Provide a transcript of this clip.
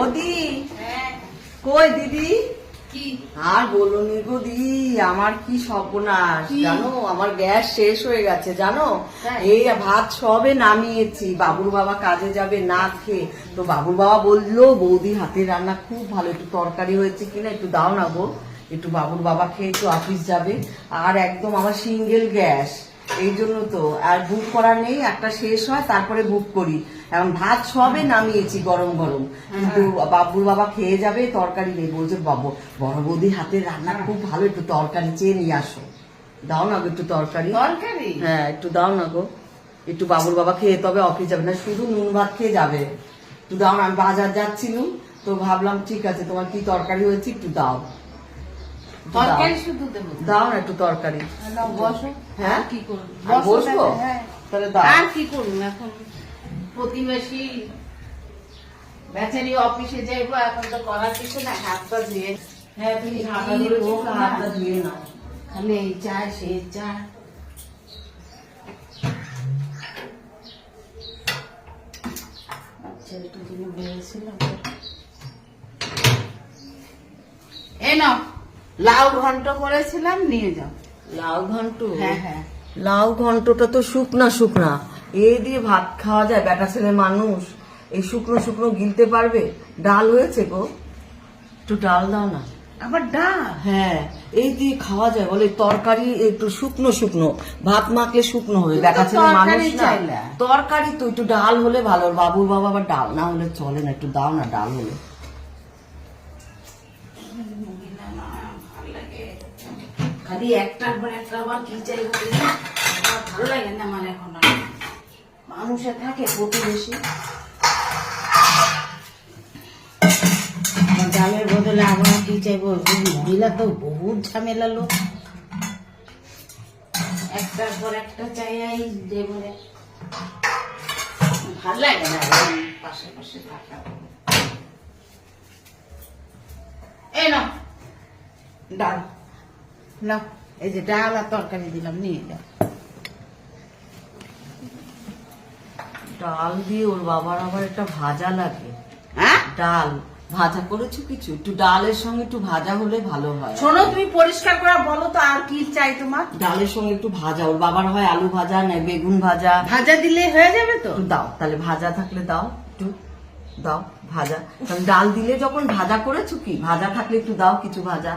বৌদি কই দিদি? আর বলুনি গো দিদি, আমার কি সর্বনাশ জানো, আমার গ্যাস শেষ হয়ে গেছে জানো। এই ভাত সবে নামিয়েছি, বাবুর বাবা কাজে যাবে না খেয়ে, তো বাবুর বাবা বললো বৌদি হাতের রান্না খুব ভালো, একটু তরকারি হয়েছে কিনা একটু দাও না গো, একটু বাবুর বাবা খেয়ে একটু অফিস যাবে। আর একদম আমার সিঙ্গেল গ্যাস, এই জন্য তো আর বুক করা নেই, একটা শেষ হয় তারপরে বুক করি। এখন ভাত সবে নামিয়েছি গরম গরম, কিন্তু বাবুর বাবা খেয়ে যাবে, তরকারি নেই। বলছে বাবু বড় বৌদি হাতের রান্না খুব ভালো, একটু তরকারি চেয়ে নিয়ে আসো, দাও না গো একটু তরকারি। হ্যাঁ একটু দাও না গো, একটু বাবুর বাবা খেয়ে তবে অফিস যাবে না, শুধু নুন ভাত খেয়ে যাবে, একটু দাও না। আমি বাজার যাচ্ছিলাম তো ভাবলাম ঠিক আছে তোমার কি তরকারি হয়েছে একটু দাও, দাও না একটু তরকারি। হ্যাঁ কি করবো, বসবো তাহলে দাও। আর কি করুন এখন, প্রতিবেশী বেচারি অফিসে যাইবো, এখন তো করার কিছু না, হাত পা ধুয়ে। হ্যাঁ তুমি হাতটা ধুয়ে নাও, খালি এই চা সেই চা। এই নাও লাউ ঘন্ট করেছিলাম, নিয়ে যাও। লাউ ঘন্ট? হ্যাঁ হ্যাঁ, লাউ ঘন্টটা তো শুকনা শুকনা, এ দিয়ে ভাত খাওয়া যায়? বেটা ছেলে মানুষ এই শুকনো শুকনো গিলতে পারবে? ডাল হয়েছে গো, একটু ডাল দাও না। আবার ডাল? হ্যাঁ এই দিয়ে খাওয়া যায় বলে, তরকারি একটু শুকনো শুকনো, ভাত মাখলে শুকনো হবে, বেটা ছেলে মানুষ না। তরকারি তো একটু ডাল হলে ভালো, বাবুর বাবা আবার ডাল না হলে চলে না, একটু দাও না ডাল হলে। খালি একটার পর একটা আবার কি চাইবো, ভালো লাগে না আমার এখন। মানুষে থাকে প্রতিবেশী, ডালের বদলে আবার কি চাইবো, মহিলা তো বহুত ঝামেলা লোক, একটার পর একটা চাই দেবো, ভাল লাগে না পাশে পাশে থাকা। এই নাও ডাল, না এই যে ডাল আর তরকারি দিলাম, নিয়ে যাও। ডাল দিয়ে ওর বাবার আবার একটা ভাজা লাগে। হ্যাঁ ডাল ভাজা করেছো কিছু? একটু ডালের সঙ্গে একটু ভাজা হলে ভালো হয়। শোনো তুমি পরিষ্কার করে বলো তো আর কি চাই তোমার? ডালের সঙ্গে একটু ভাজা, ওর বাবার হয় আলু ভাজা না বেগুন ভাজা। ভাজা দিলে হয়ে যাবে তো? দাও তাহলে, ভাজা থাকলে দাও, একটু দাও ভাজা। কারণ ডাল দিলে যখন ভাজা করেছো কি, ভাজা থাকলে একটু দাও কিছু ভাজা।